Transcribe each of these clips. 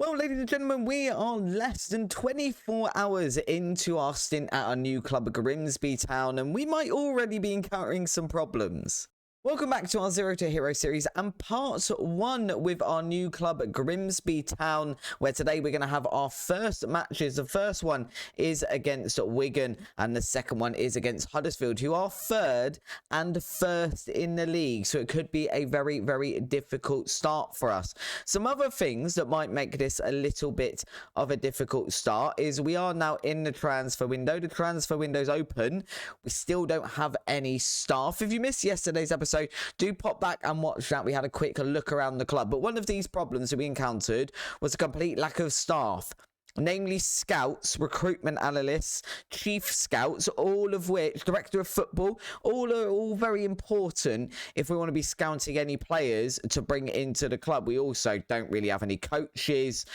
Well, ladies and gentlemen, we are less than 24 hours into our stint at our new club, Grimsby Town, and we might already be encountering some problems. Welcome back to our Zero to Hero series and part 1 with our new club, Grimsby Town, where today we're going to have our first matches. The first one is against Wigan and the second one is against Huddersfield, who are third and first in the league. So it could be a very, very difficult start for us. Some other things that might make this a little bit of a difficult start is we are now in the transfer window. The transfer window's open. We still don't have any staff. If you missed yesterday's episode, do pop back and watch that. We had a quick look around the club, but one of these problems that we encountered was a complete lack of staff, namely scouts, recruitment analysts, chief scouts, all of which, director of football, all very important if we want to be scouting any players to bring into the club. We also don't really have any coaches.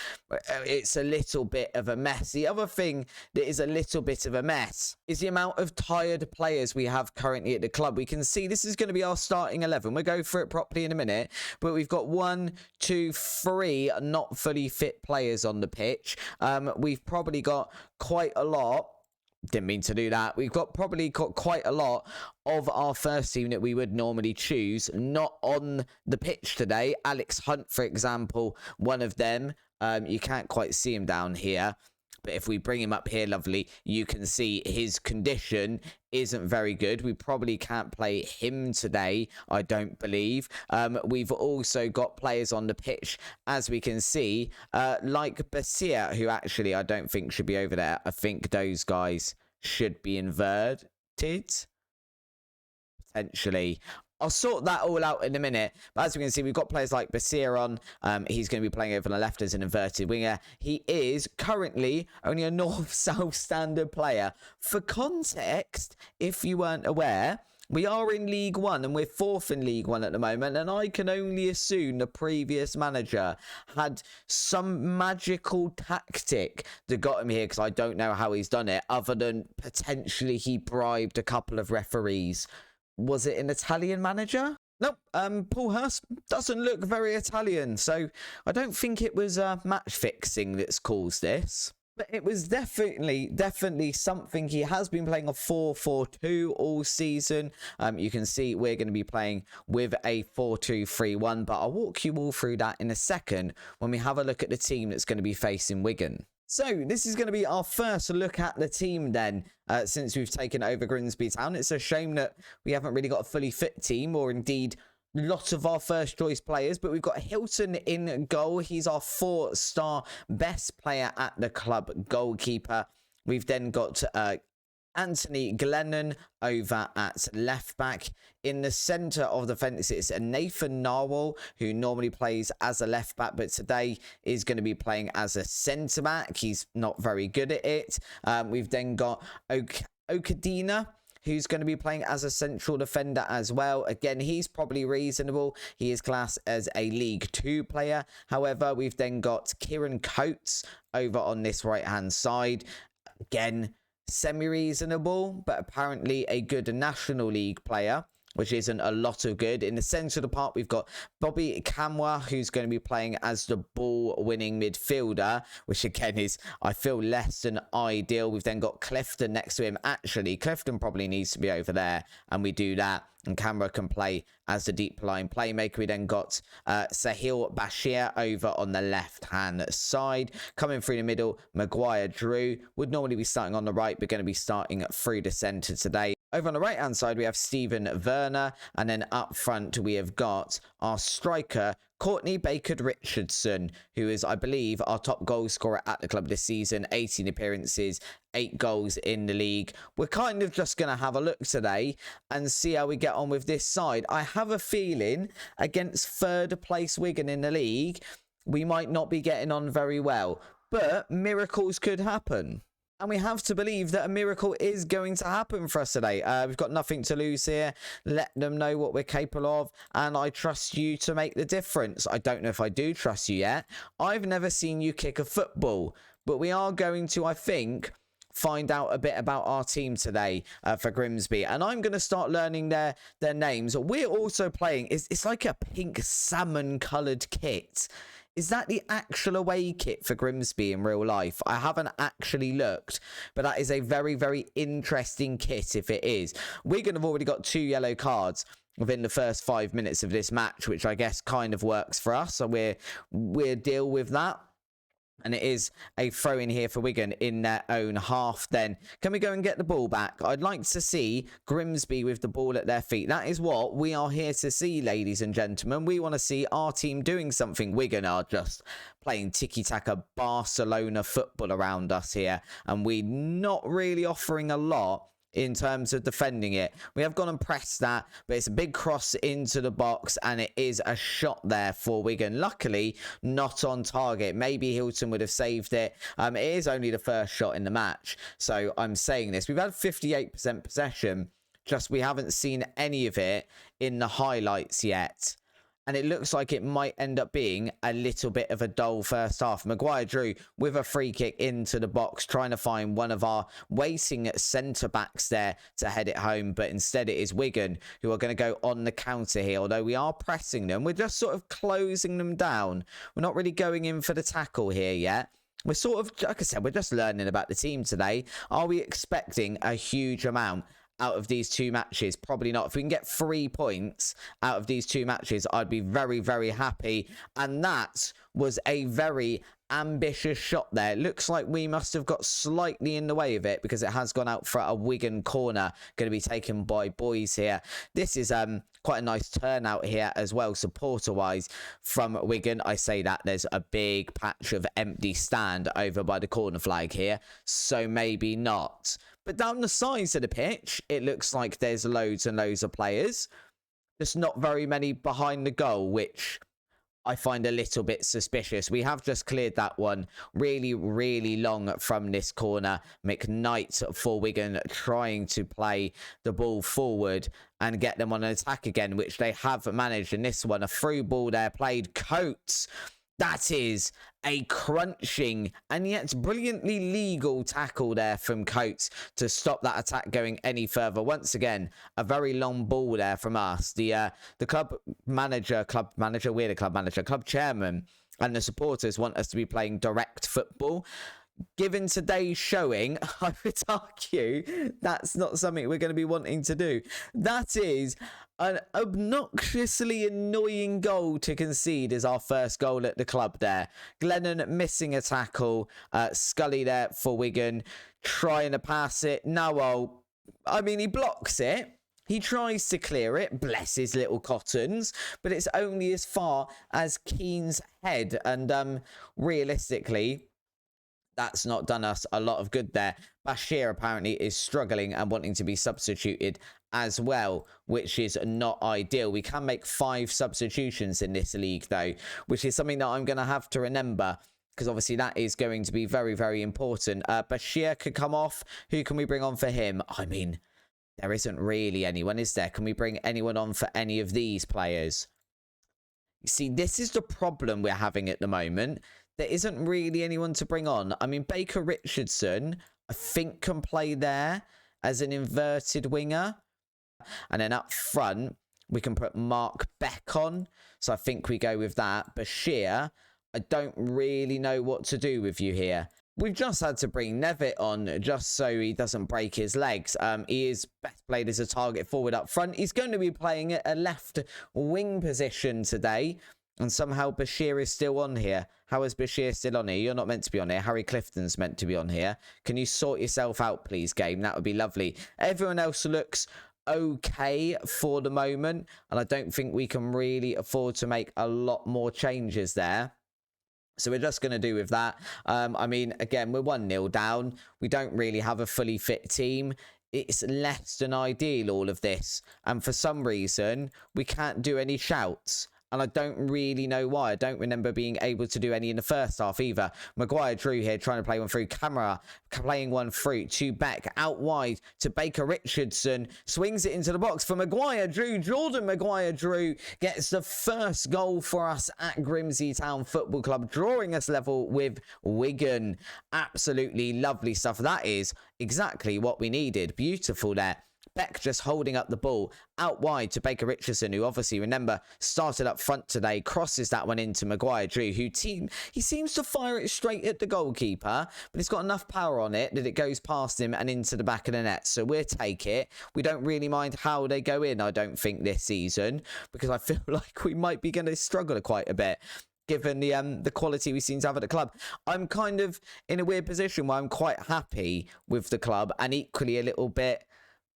It's a little bit of a mess. The other thing that is a little bit of a mess is the amount of tired players we have currently at the club. We can see this is going to be our starting 11. We'll go through it properly in a minute, but we've got 1, 2, 3 not fully fit players on the pitch. We've probably got quite a lot. Didn't mean to do that. We've probably got quite a lot of our first team that we would normally choose not on the pitch today. Alex Hunt, for example, one of them. You can't quite see him down here, but if we bring him up here, lovely, you can see his condition isn't very good. We probably can't play him today, I don't believe. We've also got players on the pitch, as we can see, like Basir, who actually I don't think should be over there. I think those guys should be inverted, potentially. I'll sort that all out in a minute. But as we can see, we've got players like Basir on. He's going to be playing over on the left as an inverted winger. He is currently only a north-south standard player. For context, if you weren't aware, we are in League One and we're 4th in League One at the moment. And I can only assume the previous manager had some magical tactic that got him here, because I don't know how he's done it, other than potentially he bribed a couple of referees. Was it an Italian manager? Nope. Paul Hurst doesn't look very Italian, so I don't think it was match fixing that's caused this. But it was definitely something. He has been playing a 4-4-2 all season. You can see we're going to be playing with a 4-2-3-1, but I'll walk you all through that in a second when we have a look at the team that's going to be facing Wigan. So this is going to be our first look at the team then, since we've taken over Grimsby Town. It's a shame that we haven't really got a fully fit team, or indeed lots of our first choice players, but we've got Hilton in goal. He's our 4-star best player at the club goalkeeper. We've then got Anthony Glennon over at left back. In the centre of the fence, it's Nathan Narwhal, who normally plays as a left back, but today is going to be playing as a centre back. He's not very good at it. We've then got Okadina, who's going to be playing as a central defender as well. Again, he's probably reasonable. He is classed as a League 2 player. However, we've then got Kieran Coates over on this right-hand side. Again, semi-reasonable, but apparently a good National League player, which isn't a lot of good. In the centre of the park, we've got Bobby Kamwa, who's going to be playing as the ball-winning midfielder, which again is, I feel, less than ideal. We've then got Clifton next to him. Actually, Clifton probably needs to be over there, and we do that. And Camera can play as the deep line playmaker. We then got Sahil Bashir over on the left-hand side. Coming through the middle, Maguire Drew would normally be starting on the right, but going to be starting through the centre today. Over on the right-hand side, we have Stephen Werner. And then up front, we have got our striker, Courtney Baker-Richardson, who is, I believe, our top goal scorer at the club this season. 18 appearances, 8 goals in the league. We're kind of just going to have a look today and see how we get on with this side. I have a feeling against third place Wigan in the league, we might not be getting on very well. But miracles could happen. And we have to believe that a miracle is going to happen for us today. We've got nothing to lose here. Let them know what we're capable of. And I trust you to make the difference. I don't know if I do trust you yet. I've never seen you kick a football. But we are going to, I think, find out a bit about our team today for Grimsby. And I'm going to start learning their names. We're also playing, it's like a pink salmon coloured kit. Is that the actual away kit for Grimsby in real life? I haven't actually looked, but that is a very, very interesting kit if it is. Wigan have already got 2 yellow cards within the first 5 minutes of this match, which I guess kind of works for us. So we're deal with that. And it is a throw in here for Wigan in their own half then. Can we go and get the ball back? I'd like to see Grimsby with the ball at their feet. That is what we are here to see, ladies and gentlemen. We want to see our team doing something. Wigan are just playing tiki-taka Barcelona football around us here. And we're not really offering a lot in terms of defending it. We have gone and pressed that, but it's a big cross into the box, and it is a shot there for Wigan. Luckily, not on target. Maybe Hilton would have saved it. It is only the first shot in the match, so I'm saying this. We've had 58% possession, just we haven't seen any of it in the highlights yet. And it looks like it might end up being a little bit of a dull first half. Maguire drew with a free kick into the box, trying to find one of our waiting centre-backs there to head it home. But instead it is Wigan who are going to go on the counter here. Although we are pressing them, we're just sort of closing them down. We're not really going in for the tackle here yet. We're sort of, like I said, we're just learning about the team today. Are we expecting a huge amount out of these 2 matches? Probably not. If we can get 3 points out of these 2 matches, I'd be very, very happy. And that was a very ambitious shot there. It looks like we must have got slightly in the way of it, because it has gone out for a Wigan corner, going to be taken by boys here. This is quite a nice turnout here as well, supporter wise, from Wigan. I say that there's a big patch of empty stand over by the corner flag here, so maybe not. But down the sides of the pitch, it looks like there's loads and loads of players. Just not very many behind the goal, which I find a little bit suspicious. We have just cleared that one really, really long from this corner. McKnight for Wigan trying to play the ball forward and get them on an attack again, which they have managed. And this one, a through ball there played. Coates. That is a crunching and yet brilliantly legal tackle there from Coates to stop that attack going any further. Once again, a very long ball there from us. The club chairman and the supporters want us to be playing direct football. Given today's showing, I would argue that's not something we're going to be wanting to do. That is an obnoxiously annoying goal to concede as our first goal at the club there. Glennon missing a tackle. Scully there for Wigan, trying to pass it. Noel, I mean, he blocks it. He tries to clear it, bless his little cottons, but it's only as far as Keane's head. And realistically, that's not done us a lot of good there. Bashir apparently is struggling and wanting to be substituted as well, which is not ideal. We can make 5 substitutions in this league, though, which is something that I'm going to have to remember, because obviously that is going to be very, very important. Bashir could come off. Who can we bring on for him? I mean, there isn't really anyone, is there? Can we bring anyone on for any of these players? You see, this is the problem we're having at the moment. There isn't really anyone to bring on. I mean, Baker Richardson, I think, can play there as an inverted winger. And then up front, we can put Mark Beck on. So I think we go with that. Bashir, I don't really know what to do with you here. We've just had to bring Nevitt on just so he doesn't break his legs. He is best played as a target forward up front. He's going to be playing at a left wing position today. And somehow Bashir is still on here. How is Bashir still on here? You're not meant to be on here. Harry Clifton's meant to be on here. Can you sort yourself out, please, game? That would be lovely. Everyone else looks okay for the moment. And I don't think we can really afford to make a lot more changes there. So we're just going to do with that. I mean, again, we're 1-0 down. We don't really have a fully fit team. It's less than ideal, all of this. And for some reason, we can't do any shouts. And I don't really know why. I don't remember being able to do any in the first half either. Maguire drew here, trying to play one through. Camera playing one through to Beck. Out wide to Baker Richardson. Swings it into the box for Maguire Drew. Jordan Maguire Drew gets the first goal for us at Grimsby Town Football Club, drawing us level with Wigan. Absolutely lovely stuff. That is exactly what we needed. Beautiful there. Beck just holding up the ball out wide to Baker Richardson, who obviously, remember, started up front today, crosses that one into Maguire-Drew, he seems to fire it straight at the goalkeeper, but it's got enough power on it that it goes past him and into the back of the net. So we'll take it. We don't really mind how they go in, I don't think, this season, because I feel like we might be going to struggle quite a bit, given the quality we seem to have at the club. I'm kind of in a weird position where I'm quite happy with the club, and equally a little bit,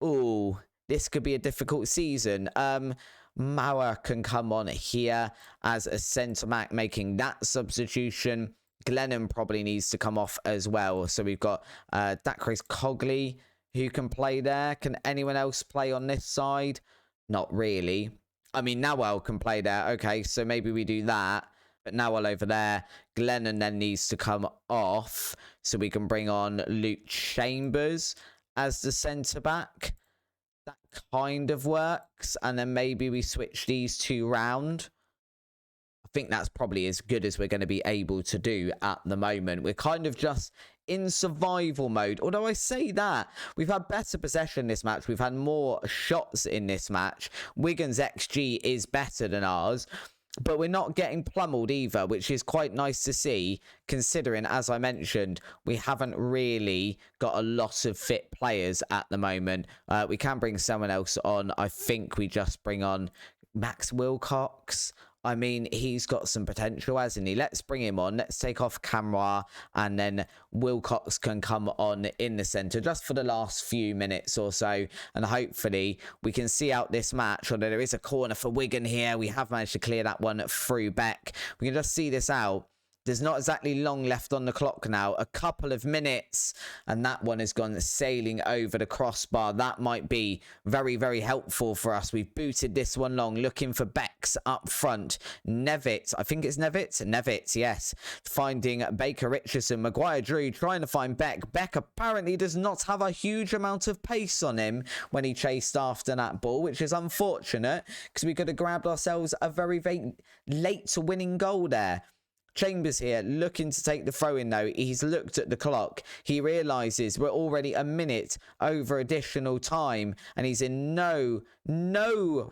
ooh, this could be a difficult season. Mauer can come on here as a centre-back, making that substitution. Glennon probably needs to come off as well. So we've got Dacres Cogley, who can play there. Can anyone else play on this side? Not really. I mean, Nawal can play there. Okay, so maybe we do that. But Nawal over there. Glennon then needs to come off, so we can bring on Luke Chambers as the centre-back. That kind of works. And then maybe we switch these two round. I think that's probably as good as we're going to be able to do at the moment. We're kind of just in survival mode. Although I say that, we've had better possession this match. We've had more shots in this match. Wigan's XG is better than ours. But we're not getting pummeled either, which is quite nice to see, considering, as I mentioned, we haven't really got a lot of fit players at the moment. We can bring someone else on. I think we just bring on Max Wilcox. I mean, he's got some potential, hasn't he? Let's bring him on. Let's take off Camera, and then Wilcox can come on in the centre just for the last few minutes or so. And hopefully we can see out this match. Although there is a corner for Wigan here. We have managed to clear that one through Beck. We can just see this out. There's not exactly long left on the clock now. A couple of minutes, and that one has gone sailing over the crossbar. That might be very, very helpful for us. We've booted this one long, looking for Becks up front. Nevitt, I think it's Nevitt. Nevitt, yes. Finding Baker Richardson. Maguire-Drew trying to find Beck. Beck apparently does not have a huge amount of pace on him when he chased after that ball, which is unfortunate, because we could have grabbed ourselves a very, very late winning goal there. Chambers here looking to take the throw in though. He's looked at the clock. He realises we're already a minute over additional time, and he's in no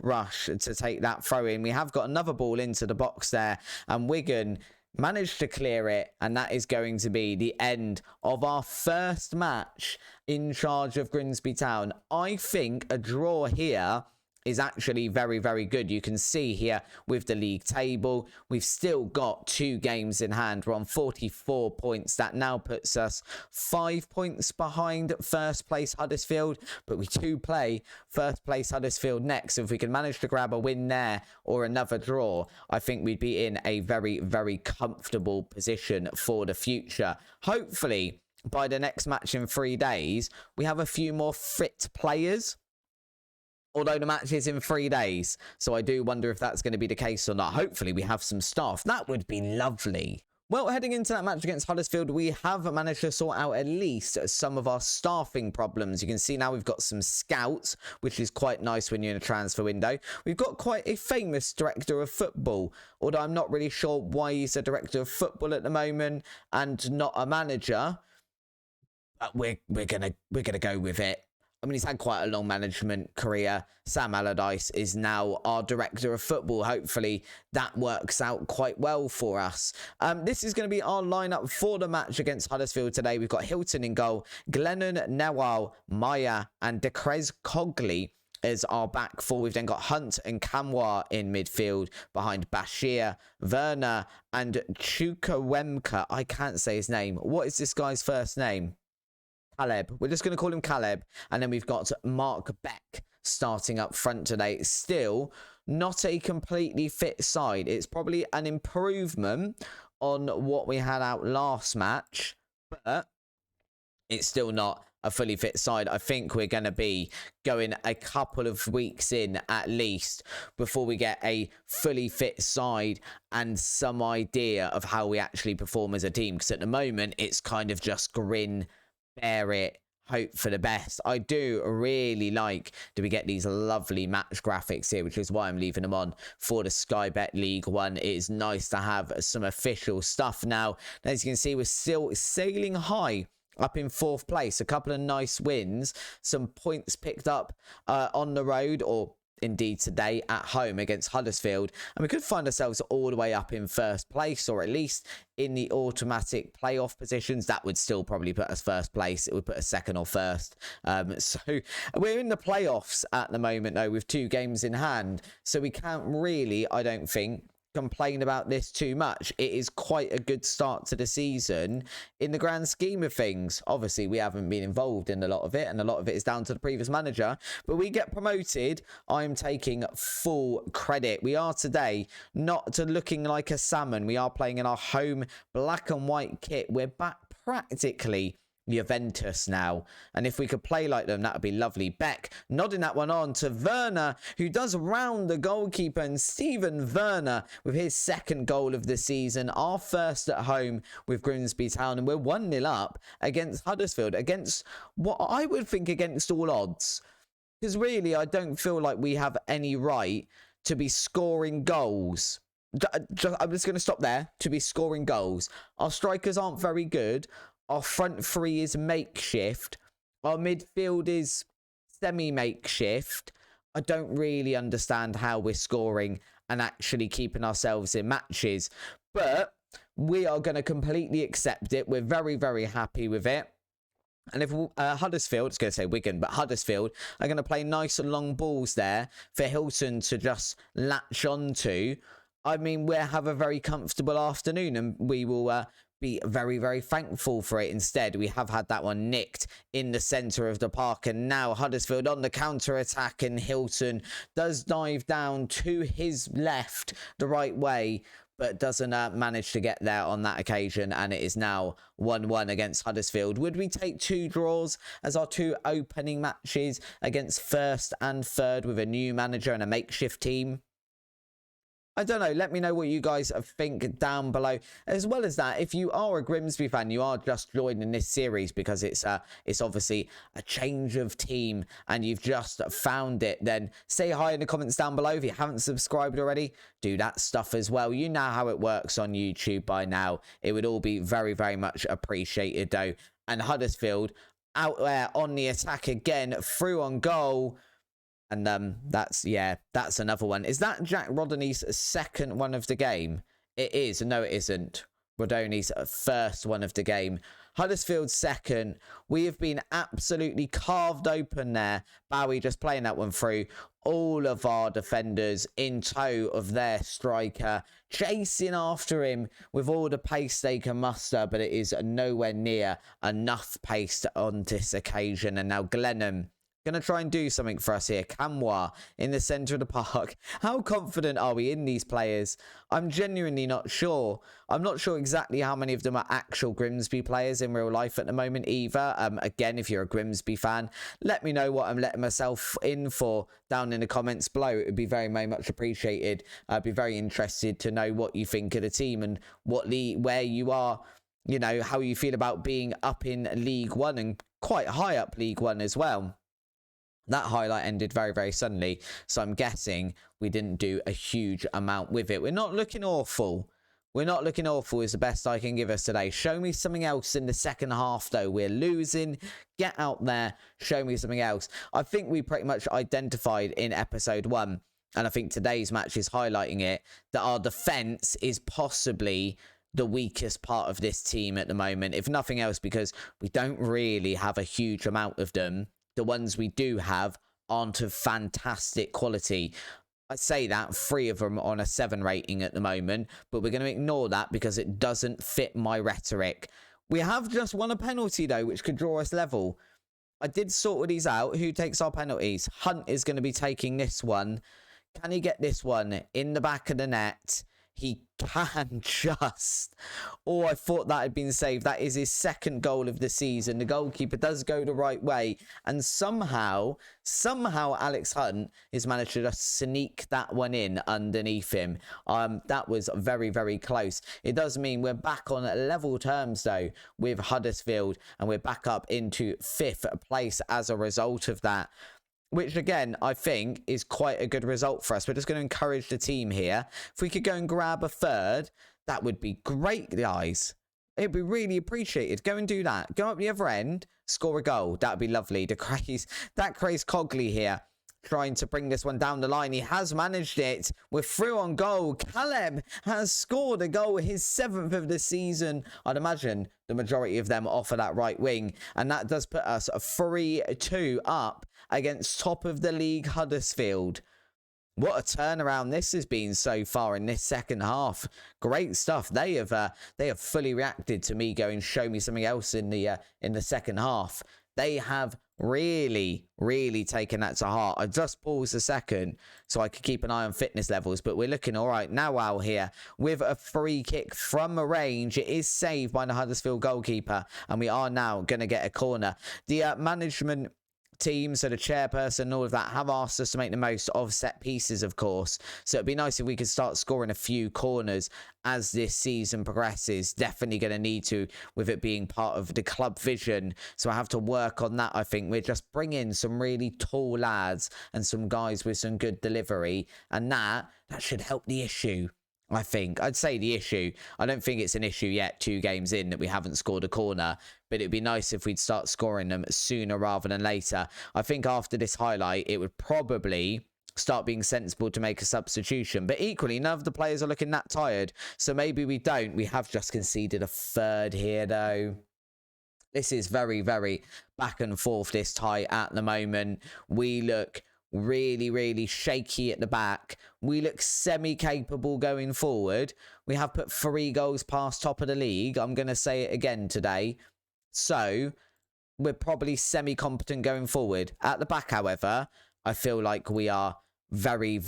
rush to take that throw in. We have got another ball into the box there, and Wigan managed to clear it, and that is going to be the end of our first match in charge of Grimsby Town. I think a draw here is actually very, very good. You can see here with the league table, we've still got 2 games in hand. We're on 44 points. That now puts us 5 points behind first place Huddersfield, but we do play first place Huddersfield next. So if we can manage to grab a win there or another draw, I think we'd be in a very, very comfortable position for the future. Hopefully by the next match in 3 days, we have a few more fit players. Although the match is in 3 days, so I do wonder if that's going to be the case or not. Hopefully we have some staff. That would be lovely. Well, heading into that match against Huddersfield, we have managed to sort out at least some of our staffing problems. You can see now we've got some scouts, which is quite nice when you're in a transfer window. We've got quite a famous director of football, although I'm not really sure why he's a director of football at the moment and not a manager. But we're gonna go with it. I mean, he's had quite a long management career. Sam Allardyce is now our director of football. Hopefully that works out quite well for us. This is going to be our lineup for the match against Huddersfield today. We've got Hilton in goal, Glennon, Nawal, Maya, and Dacres Cogley as our back four. We've then got Hunt and Kamwa in midfield behind Bashir, Werner, and Chukwuemeka. I can't say his name. What is this guy's first name? Caleb. We're just going to call him Caleb. And then we've got Mark Beck starting up front today. Still not a completely fit side. It's probably an improvement on what we had out last match, but it's still not a fully fit side. I think we're going to be going a couple of weeks in at least before we get a fully fit side and some idea of how we actually perform as a team. Because at the moment, it's kind of just grin, bear it, hope for the best. I do really like that we get these lovely match graphics here, which is why I'm leaving them on for the Sky Bet League One. It is nice to have some official stuff now. As you can see, we're still sailing high up in 4th place. A couple of nice wins, some points picked up on the road, or indeed today at home against Huddersfield, and we could find ourselves all the way up in 1st place, or at least in the automatic playoff positions. That would still probably put us 1st place. It would put us 2nd or 1st. So we're in the playoffs at the moment though, with 2 games in hand, so we can't really, I don't think, complain about this too much. It is quite a good start to the season in the grand scheme of things. Obviously we haven't been involved in a lot of it, and a lot of it is down to the previous manager, but we get promoted. I'm taking full credit. We are today not looking like a salmon. We are playing in our home black and white kit. We're back practically Juventus now, and if we could play like them, that would be lovely. Beck nodding that one on to Werner, who does round the goalkeeper, and Steven Werner with his 2nd goal of the season, our 1st at home with Grimsby Town, and we're 1-0 up against Huddersfield, against what I would think against all odds, because really I don't feel like we have any right to be scoring goals. I'm just going to stop there. To be scoring goals. Our strikers aren't very good. Our front 3 is makeshift. Our midfield is semi-makeshift. I don't really understand how we're scoring and actually keeping ourselves in matches. But we are going to completely accept it. We're very, very happy with it. And if Huddersfield, I was going to say Wigan, but Huddersfield are going to play nice and long balls there for Hilton to just latch onto, I mean, we'll have a very comfortable afternoon, and we will be very, very thankful for it. Instead, we have had that one nicked in the centre of the park, and now Huddersfield on the counter-attack, and Hilton does dive down to his left the right way, but doesn't manage to get there on that occasion, and it is now 1-1 against Huddersfield. Would we take 2 draws as our 2 opening matches against 1st and 3rd with a new manager and a makeshift team? I don't know. Let me know what you guys think down below. As well as that, if you are a Grimsby fan, you are just joining this series because it's obviously a change of team and you've just found it, then say hi in the comments down below. If you haven't subscribed already, do that stuff as well. You know how it works on YouTube by now. It would all be very, very much appreciated though. And Huddersfield out there on the attack again, through on goal. And that's another one. Is that Jack Rodney's 2nd one of the game? It is. No, it isn't. Rodoni's 1st one of the game. Huddersfield's 2nd. We have been absolutely carved open there. Bowie just playing that one through. All of our defenders in tow of their striker, chasing after him with all the pace they can muster, but it is nowhere near enough pace on this occasion. And now Glenham going to try and do something for us here. Camwa in the centre of the park. How confident are we in these players? I'm genuinely not sure. I'm not sure exactly how many of them are actual Grimsby players in real life at the moment either. Again, if you're a Grimsby fan, let me know what I'm letting myself in for down in the comments below. It would be very, very much appreciated. I'd be very interested to know what you think of the team and where you are, you know, how you feel about being up in League One and quite high up League One as well. That highlight ended very, very suddenly, so I'm guessing we didn't do a huge amount with it. We're not looking awful. We're not looking awful is the best I can give us today. Show me something else in the second half, though. We're losing. Get out there. Show me something else. I think we pretty much identified in episode 1, and I think today's match is highlighting it, that our defence is possibly the weakest part of this team at the moment, if nothing else, because we don't really have a huge amount of them. The ones we do have aren't of fantastic quality. I say that 3 of them on a 7 rating at the moment, but we're going to ignore that because it doesn't fit my rhetoric. We have just won a penalty though, which could draw us level. I did sort these out. Who takes our penalties? Hunt is going to be taking this one. Can he get this one in the back of the net? He can just. Oh, I thought that had been saved. That is his 2nd goal of the season. The goalkeeper does go the right way. And somehow Alex Hunt has managed to just sneak that one in underneath him. That was very, very close. It does mean we're back on level terms, though, with Huddersfield. And we're back up into 5th place as a result of that. Which, again, I think is quite a good result for us. We're just going to encourage the team here. If we could go and grab a 3rd, that would be great, guys. It'd be really appreciated. Go and do that. Go up the other end, score a goal. That'd be lovely. That craze Cogley here, trying to bring this one down the line. He has managed it. We're through on goal. Caleb has scored a goal, his 7th of the season. I'd imagine the majority of them off of that right wing. And that does put us 3-2 up against top of the league Huddersfield. What a turnaround this has been so far in this second half. Great stuff. They have fully reacted to me going, show me something else in the second half. They have really taken that to heart. I just paused a second so I could keep an eye on fitness levels, but we're looking all right now out here with a free kick from a range. It is saved by the Huddersfield goalkeeper, and we are now going to get a corner. The management team, so the chairperson and all of that, have asked us to make the most of set pieces, of course. So it'd be nice if we could start scoring a few corners as this season progresses. Definitely going to need to, with it being part of the club vision. So I have to work on that. I think we're just bringing some really tall lads and some guys with some good delivery, and that should help the issue. I think I'd say the issue. I don't think it's an issue yet, 2 games in, that we haven't scored a corner, but it'd be nice if we'd start scoring them sooner rather than later. I think after this highlight, it would probably start being sensible to make a substitution, but equally, none of the players are looking that tired, so maybe we don't. We have just conceded a 3rd here, though. This is very back and forth, this tie at the moment. We look really shaky at the back. We look semi-capable going forward. We have put 3 goals past top of the league. I'm going to say it again today. So we're probably semi-competent going forward. At the back, however, I feel like we are very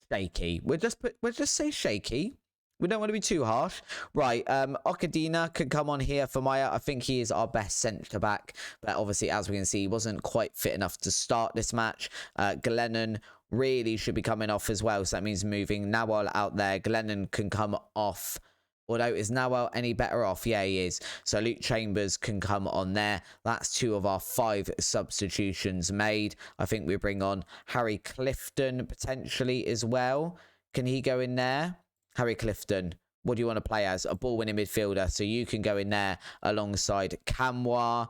shaky. We'll just say shaky. We don't want to be too harsh. Right, Okadina could come on here for Maya. I think he is our best centre-back. But obviously, as we can see, he wasn't quite fit enough to start this match. Glennon really should be coming off as well. So that means moving Nawal out there. Glennon can come off. Although, is Nawal any better off? Yeah, he is. So Luke Chambers can come on there. That's 2 of our 5 substitutions made. I think we bring on Harry Clifton potentially as well. Can he go in there? Harry Clifton, what do you want to play as? A ball-winning midfielder, so you can go in there alongside Kamwa.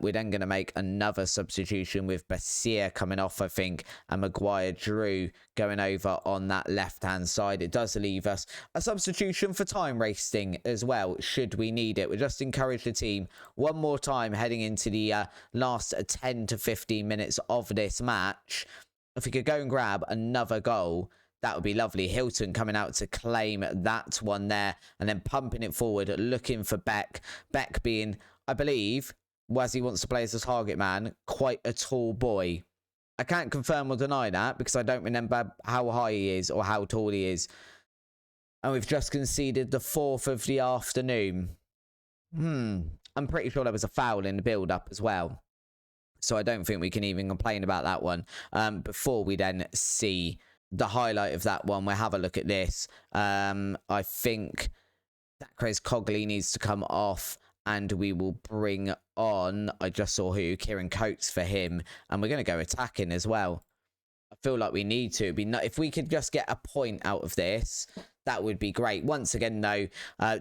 We're then going to make another substitution with Basir coming off, I think, and Maguire Drew going over on that left-hand side. It does leave us a substitution for time wasting as well, should we need it. We'll just encourage the team one more time heading into the last 10 to 15 minutes of this match. If we could go and grab another goal, that would be lovely. Hilton coming out to claim that one there and then pumping it forward, looking for Beck. Beck being, I believe, as he wants to play as a target man, quite a tall boy. I can't confirm or deny that because I don't remember how high he is or how tall he is. And we've just conceded the 4th of the afternoon. I'm pretty sure there was a foul in the build-up as well. So I don't think we can even complain about that one. Before we then see the highlight of that one, we'll have a look at this. I think that Chris Cogley needs to come off and we will bring on, I just saw who, Kieran Coates for him, and we're going to go attacking as well. I feel like we need to. If we could just get a point out of this, that would be great. Once again, though,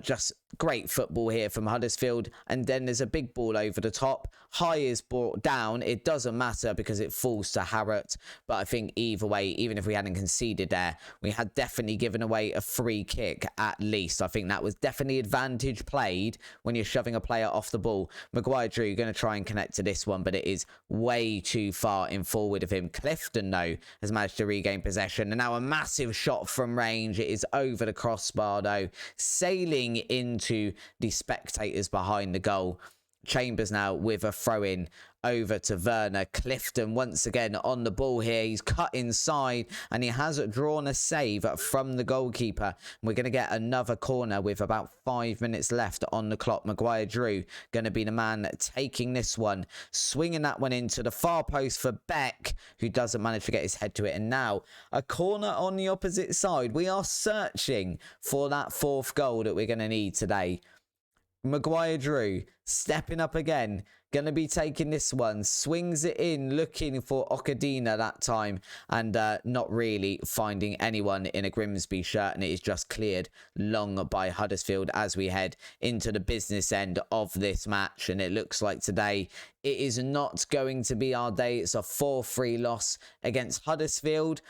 just great football here from Huddersfield. And then there's a big ball over the top. High is brought down. It doesn't matter because it falls to Harrott. But I think either way, even if we hadn't conceded there, we had definitely given away a free kick at least. I think that was definitely advantage played when you're shoving a player off the ball. Maguire Drew going to try and connect to this one, but it is way too far in forward of him. Clifton, though, has managed to regain possession. And now a massive shot from range. It is over the crossbar, though, sailing into the spectators behind the goal. Chambers now with a throw-in over to Werner. Clifton once again on the ball here. He's cut inside and he has drawn a save from the goalkeeper. We're going to get another corner with about 5 minutes left on the clock. Maguire Drew going to be the man taking this one, swinging that one into the far post for Beck, who doesn't manage to get his head to it. And now a corner on the opposite side. We are searching for that 4th goal that we're going to need today. Maguire Drew stepping up again. Going to be taking this one. Swings it in, looking for Okadina that time. And not really finding anyone in a Grimsby shirt. And it is just cleared long by Huddersfield as we head into the business end of this match. And it looks like today it is not going to be our day. It's a 4-3 loss against Huddersfield.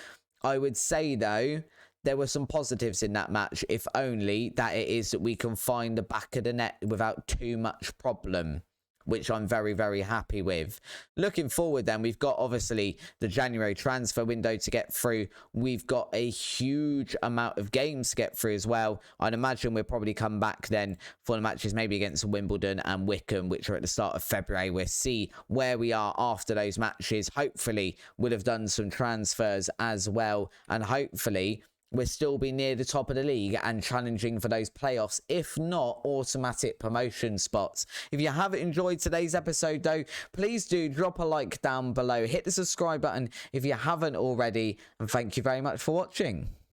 I would say, though, there were some positives in that match, if only that it is that we can find the back of the net without too much problem, which I'm very, very happy with. Looking forward then, we've got obviously the January transfer window to get through. We've got a huge amount of games to get through as well. I'd imagine we'll probably come back then for the matches maybe against Wimbledon and Wickham, which are at the start of February. We'll see where we are after those matches. Hopefully, we'll have done some transfers as well. And hopefully, we'll still be near the top of the league and challenging for those playoffs, if not automatic promotion spots. If you have enjoyed today's episode, though, please do drop a like down below. Hit the subscribe button if you haven't already. And thank you very much for watching.